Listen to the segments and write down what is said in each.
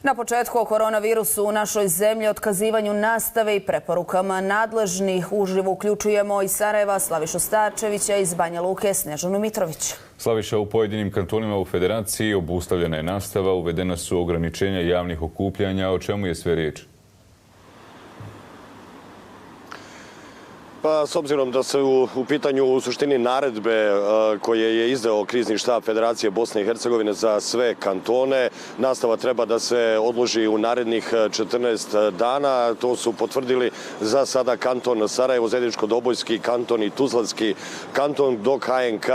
Na početku o koronavirusu u našoj zemlji, otkazivanju nastave i preporukama nadležnih uživo uključujemo iz Sarajeva Slavišu Starčevića, iz Banja Luke Snežanu Mitrović. Slaviša, u pojedinim kantonima u Federaciji obustavljena je nastava, uvedena su ograničenja javnih okupljanja. O čemu je sve riječ? Pa, s obzirom da se u pitanju u suštini naredbe koje je izdao krizni štab Federacije Bosne i Hercegovine za sve kantone, nastava treba da se odloži u narednih 14 dana. To su potvrdili za sada kanton Sarajevo, Zeničko-Dobojski kanton i Tuzlanski kanton, dok HNK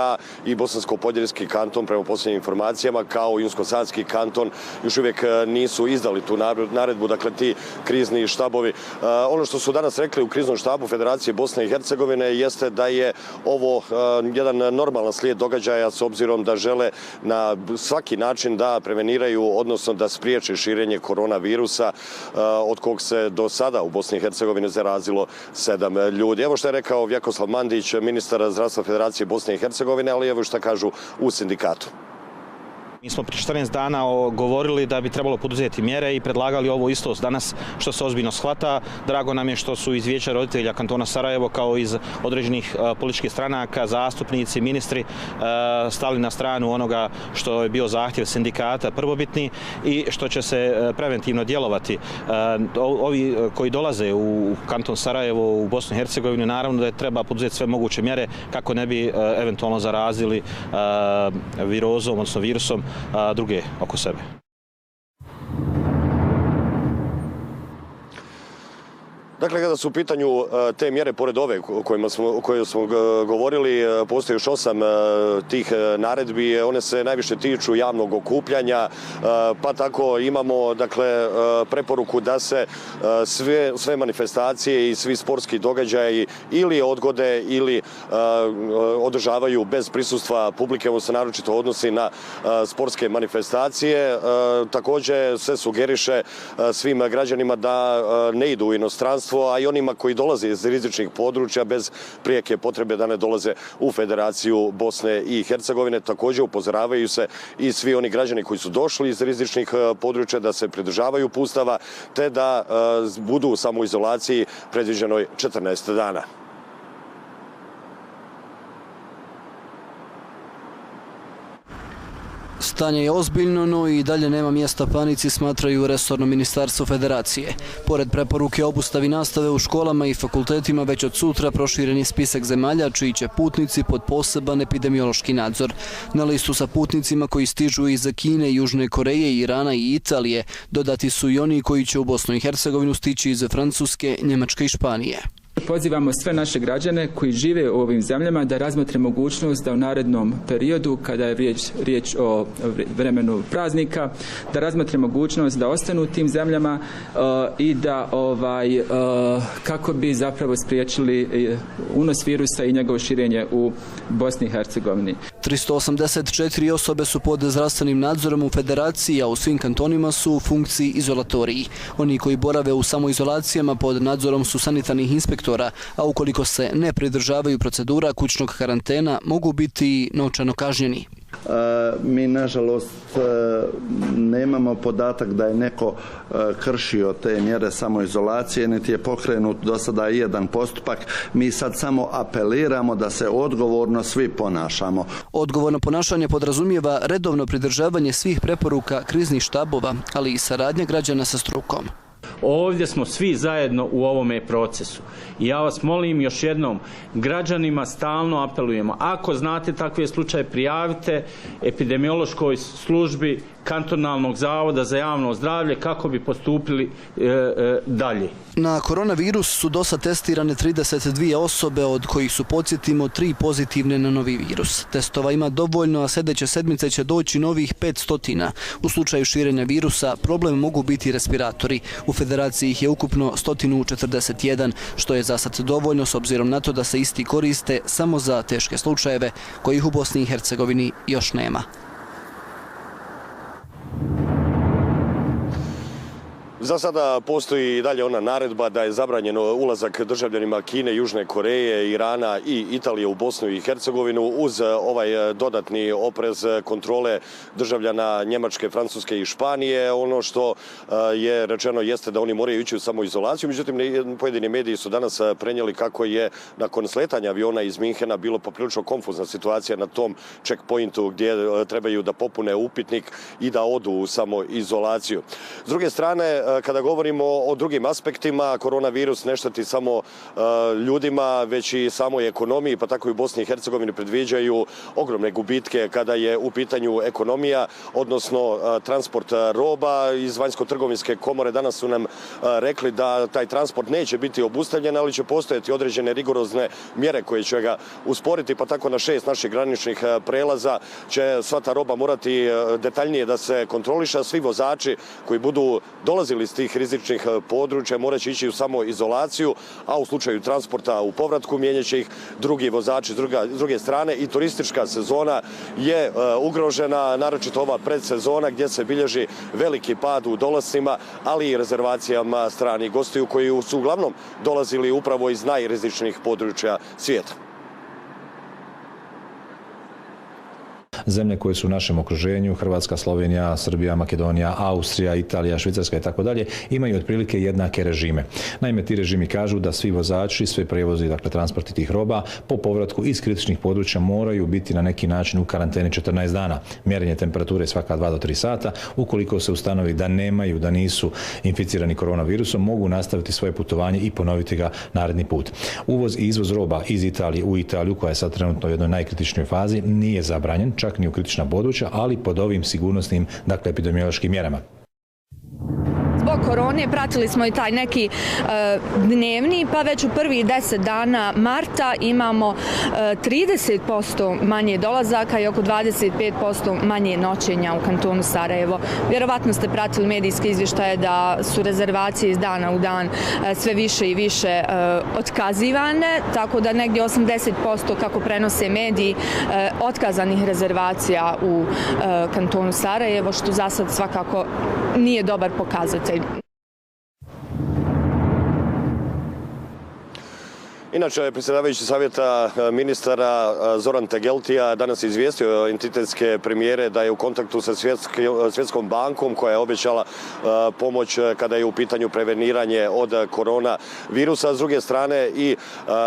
i Bosansko-Podjeljski kanton, prema posljednjim informacijama, kao i Unsko-Sanski kanton, još uvijek nisu izdali tu naredbu, dakle ti krizni štabovi. Ono što su danas rekli u kriznom štabu Federacije Bosne i Hercegovine jeste da je ovo jedan normalan slijed događaja, s obzirom da žele na svaki način da preveniraju, odnosno da spriječe širenje koronavirusa, od kog se do sada u Bosni i Hercegovini zarazilo 7 ljudi. Evo što je rekao Vjekoslav Mandić, ministar zdravstva Federacije Bosne i Hercegovine, ali evo što kažu u sindikatu. Mi smo prije 14 dana govorili da bi trebalo poduzeti mjere i predlagali ovo isto danas, što se ozbiljno shvata. Drago nam je što su iz Vijeća roditelja kantona Sarajevo, kao iz određenih političkih stranaka, zastupnici, ministri stali na stranu onoga što je bio zahtjev sindikata prvobitni i što će se preventivno djelovati. Ovi koji dolaze u kanton Sarajevo, u Bosnu i Hercegovinu, naravno da je treba poduzeti sve moguće mjere kako ne bi eventualno zarazili virozom, odnosno virusom, druge oko sebe. Dakle, kada su u pitanju te mjere, pored ove o kojoj smo govorili, postoji još 8 tih naredbi. One se najviše tiču javnog okupljanja, pa tako imamo preporuku da se sve manifestacije i svi sportski događaji ili odgode ili održavaju bez prisustva publike. Ovo se naročito odnosi na sportske manifestacije. Također se sugeriše svim građanima da ne idu u inostranstvo, a i onima koji dolaze iz rizičnih područja bez prijeke potrebe da ne dolaze u Federaciju Bosne i Hercegovine. Također upozoravaju se i svi oni građani koji su došli iz rizičnih područja da se pridržavaju uputstava te da budu u samoizolaciji predviđenoj 14 dana. Stanje je ozbiljno, no i dalje nema mjesta panici, smatraju resorno ministarstvo Federacije. Pored preporuke o obustavi nastave u školama i fakultetima, već od sutra proširen je spisak zemalja čiji će putnici pod poseban epidemiološki nadzor. Na listu sa putnicima koji stižu iz Kine, Južne Koreje, Irana i Italije dodati su i oni koji će u Bosnu i Hercegovinu stići iz Francuske, Njemačke i Španije. Pozivamo sve naše građane koji žive u ovim zemljama da razmotre mogućnost da u narednom periodu, kada je riječ o vremenu praznika, da razmotre mogućnost da ostanu u tim zemljama i da kako bi zapravo spriječili unos virusa i njegovo širenje u Bosni i Hercegovini. 384 osobe su pod zdravstvenim nadzorom u Federaciji, a u svim kantonima su u funkciji izolatoriji. Oni koji borave u samoizolacijama pod nadzorom su sanitarnih inspektora, a ukoliko se ne pridržavaju procedura kućnog karantena, mogu biti novčano kažnjeni. Mi, nažalost, nemamo podatak da je neko kršio te mjere samoizolacije, niti je pokrenut do sada i jedan postupak. Mi sad samo apeliramo da se odgovorno svi ponašamo. Odgovorno ponašanje podrazumijeva redovno pridržavanje svih preporuka kriznih štabova, ali i saradnja građana sa strukom. Ovdje smo svi zajedno u ovome procesu. I ja vas molim još jednom, građanima stalno apelujemo. Ako znate takve slučaje, prijavite epidemiološkoj službi kantonalnog zavoda za javno zdravlje kako bi postupili dalje. Na koronavirus su dosad testirane 32 osobe, od kojih su, podsjetimo, 3 pozitivne na novi virus. Testova ima dovoljno, a sljedeće sedmice će doći novih 500. U slučaju širenja virusa problem mogu biti respiratori. U Federaciji ih je ukupno 141, što je za sad dovoljno s obzirom na to da se isti koriste samo za teške slučajeve, kojih u Bosni i Hercegovini još nema. Za sada postoji i dalje ona naredba da je zabranjeno ulazak državljanima Kine, Južne Koreje, Irana i Italije u Bosnu i Hercegovinu uz ovaj dodatni oprez kontrole državljana Njemačke, Francuske i Španije. Ono što je rečeno jeste da oni moraju ići u samoizolaciju, međutim pojedini mediji su danas prenijeli kako je nakon sletanja aviona iz Minhena bilo poprilično konfuzna situacija na tom checkpointu gdje trebaju da popune upitnik i da odu u samoizolaciju. S druge strane, kada govorimo o drugim aspektima, koronavirus ne šteti samo ljudima, već i samoj ekonomiji, pa tako i u Bosni i Hercegovini predviđaju ogromne gubitke kada je u pitanju ekonomija, odnosno transport roba. Iz Vanjsko-trgovinske komore danas su nam rekli da taj transport neće biti obustavljen, ali će postojati određene rigorozne mjere koje će ga usporiti, pa tako na 6 naših graničnih prelaza će sva ta roba morati detaljnije da se kontroliše. Svi vozači koji budu dolazili iz tih rizičnih područja morat će ići u samoizolaciju, a u slučaju transporta u povratku mijenjaće ih drugi vozači s druge strane. I turistička sezona je ugrožena, naročito ova predsezona gdje se bilježi veliki pad u dolascima, ali i rezervacijama stranih gostiju koji su uglavnom dolazili upravo iz najrizičnijih područja svijeta. Zemlje koje su u našem okruženju, Hrvatska, Slovenija, Srbija, Makedonija, Austrija, Italija, Švicarska i tako dalje, imaju otprilike jednake režime. Naime, ti režimi kažu da svi vozači, sve prevozi, dakle transporti tih roba, po povratku iz kritičnih područja moraju biti na neki način u karanteni 14 dana. Mjerenje temperature svaka 2 do 3 sata. Ukoliko se ustanovi da nemaju, da nisu inficirani koronavirusom, mogu nastaviti svoje putovanje i ponoviti ga naredni put. Uvoz i izvoz roba iz Italije u Italiju, koja je sad trenutno u jednoj najkritičnijoj fazi, nije zabranjen, čak ni u kritična područja, ali pod ovim sigurnosnim, dakle, epidemiološkim mjerama. Zbog korone pratili smo i taj neki dnevni, pa već u prvih 10 dana marta imamo 30% manje dolazaka i oko 25% manje noćenja u kantonu Sarajevo. Vjerovatno ste pratili medijske izvještaje da su rezervacije iz dana u dan sve više i više otkazivane, tako da negdje 80%, kako prenose mediji, otkazanih rezervacija u kantonu Sarajevo, što za sad svakako nije dobar pokazatelj. Inače, predsjedavajući savjeta ministara Zoran Tegeltija danas je izvijestio entitetske premijere da je u kontaktu sa Svjetskom bankom koja je obećala pomoć kada je u pitanju preveniranje od koronavirusa. S druge strane i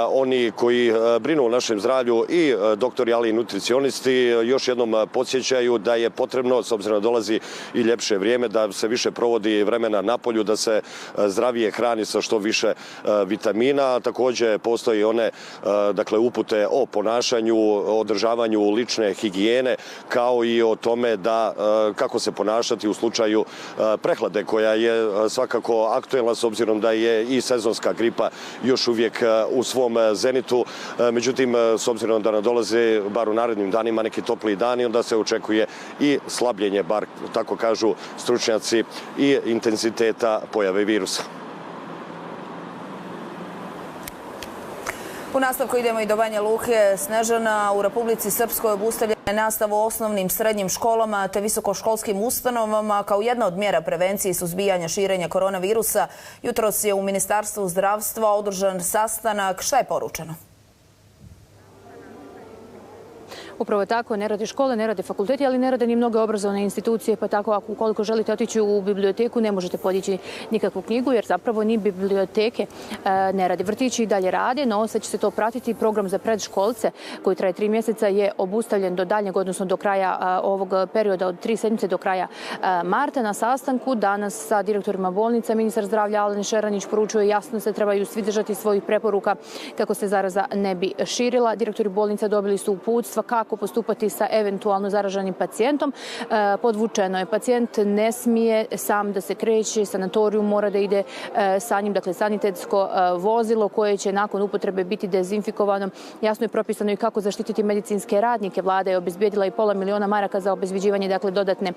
oni koji brinu o našem zdravlju i doktori, ali i nutricionisti još jednom podsjećaju da je potrebno, s obzirom da dolazi i ljepše vrijeme, da se više provodi vremena napolju, da se zdravije hrani sa što više vitamina. Također postoji one upute o ponašanju, održavanju lične higijene, kao i o tome da kako se ponašati u slučaju prehlade koja je svakako aktuelna s obzirom da je i sezonska gripa još uvijek u svom zenitu. Međutim, s obzirom da nadolaze bar u narednim danima neki topliji dani, onda se očekuje i slabljenje, bar tako kažu stručnjaci, i intenziteta pojave virusa. U nastavku idemo i do Banja Luke. Snežana, u Republici Srpskoj obustavljena je nastava u osnovnim, srednjim školama te visokoškolskim ustanovama kao jedna od mjera prevencije i suzbijanja širenja koronavirusa. Jutros je u Ministarstvu zdravstva održan sastanak. Šta je poručeno? Upravo tako, ne rade škole, ne rade fakulteti, ali ne rade ni mnoge obrazovne institucije, pa tako ukoliko želite otići u biblioteku ne možete podići nikakvu knjigu, jer zapravo ni biblioteke ne rade. Vrtići i dalje rade, no sad će se to pratiti. Program za predškolce koji traje 3 mjeseca je obustavljen do daljnjeg, odnosno do kraja ovog perioda od 3 sedmice do kraja marta. Na sastanku danas sa direktorima bolnica ministar zdravlja Alen Šeranić poručuje jasno se trebaju svi držati svojih preporuka kako se zaraza ne bi širila. Direktori bolnica dobili su uputstva kako postupati sa eventualno zaraženim pacijentom. Podvučeno je, pacijent ne smije sam da se kreće, sanatoriju mora da ide sa njim, dakle sanitetsko vozilo koje će nakon upotrebe biti dezinfikovano. Jasno je propisano i kako zaštititi medicinske radnike. Vlada je obezbijedila i $500 miliona za obezbeđivanje, dakle, dodatne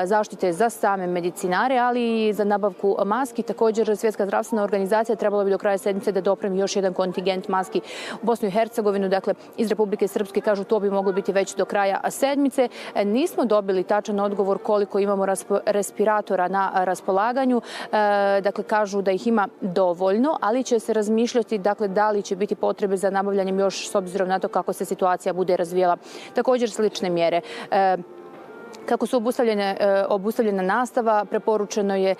zaštite za same medicinare, ali i za nabavku maski. Također, Svjetska zdravstvena organizacija trebala bi do kraja sedmice da dopremi još jedan kontingent maski u Bosnu i Hercegovinu. Dakle, iz Republike Srpske kažu to bi moglo moglo biti već do kraja sedmice. Nismo dobili tačan odgovor koliko imamo respiratora na raspolaganju. Dakle, kažu da ih ima dovoljno, ali će se razmišljati da li će biti potrebe za nabavljanjem još s obzirom na to kako se situacija bude razvijala. Također slične mjere. Kako su obustavljena nastava, preporučeno je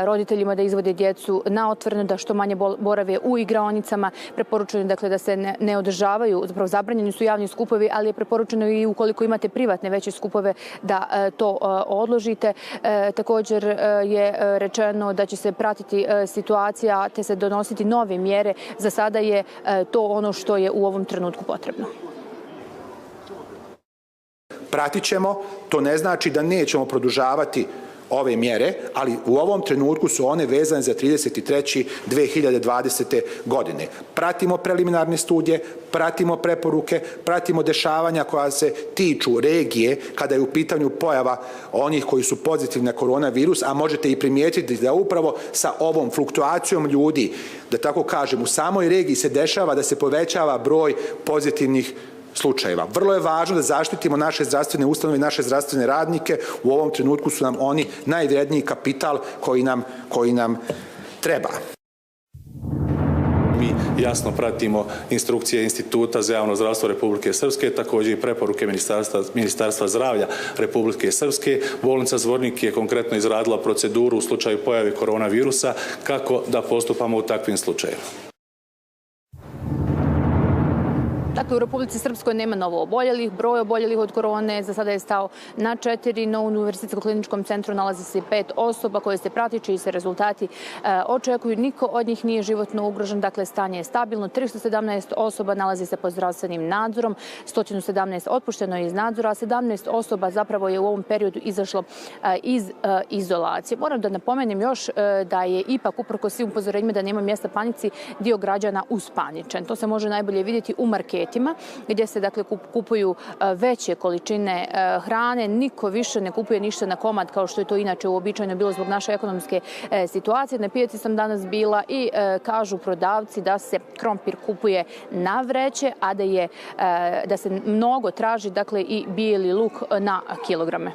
roditeljima da izvode djecu na otvoreno, da što manje borave u igraonicama. Preporučeno je dakle, da se ne održavaju, zapravo zabranjeni su javni skupovi, ali je preporučeno i ukoliko imate privatne veće skupove da to odložite. Također je rečeno da će se pratiti situacija te se donositi nove mjere. Za sada je to ono što je u ovom trenutku potrebno. Pratit ćemo, to ne znači da nećemo produžavati ove mjere, ali u ovom trenutku su one vezane za 33.2020. godine. Pratimo preliminarne studije, pratimo preporuke, pratimo dešavanja koja se tiču regije kada je u pitanju pojava onih koji su pozitivni na koronavirus, a možete i primijetiti da upravo sa ovom fluktuacijom ljudi, da tako kažem, u samoj regiji se dešava da se povećava broj pozitivnih slučajeva. Vrlo je važno da zaštitimo naše zdravstvene ustanove i naše zdravstvene radnike. U ovom trenutku su nam oni najvredniji kapital koji nam treba. Mi jasno pratimo instrukcije Instituta za javno zdravstvo Republike Srpske, također i preporuke Ministarstva zdravlja Republike Srpske. Bolnica Zvornik je konkretno izradila proceduru u slučaju pojave koronavirusa kako da postupamo u takvim slučajevima. Dakle, u Republici Srpskoj nema novo oboljelih. Broj oboljelih od korone za sada je stao na 4, no u Univerzitetskom kliničkom centru nalazi se 5 osoba koje se prati, čiji se rezultati očekuju. Niko od njih nije životno ugrožen, dakle stanje je stabilno. 317 osoba nalazi se pod zdravstvenim nadzorom, 117 otpušteno je iz nadzora, a 17 osoba zapravo je u ovom periodu izašlo iz izolacije. Moram da napomenem još da je ipak uprkos svim upozorenjima da nema mjesta panici, dio građana uspaničen. To se može najbolje vidjeti u marketima gdje se dakle kupuju veće količine hrane. Niko više ne kupuje ništa na komad kao što je to inače uobičajeno bilo zbog naše ekonomske situacije. Na pijaci sam danas bila i kažu prodavci da se krompir kupuje na vreće, a da se mnogo traži dakle i bijeli luk na kilograme.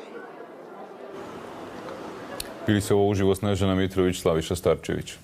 Bili se ovo uživo Snežana Mitrović, Slaviša Starčević.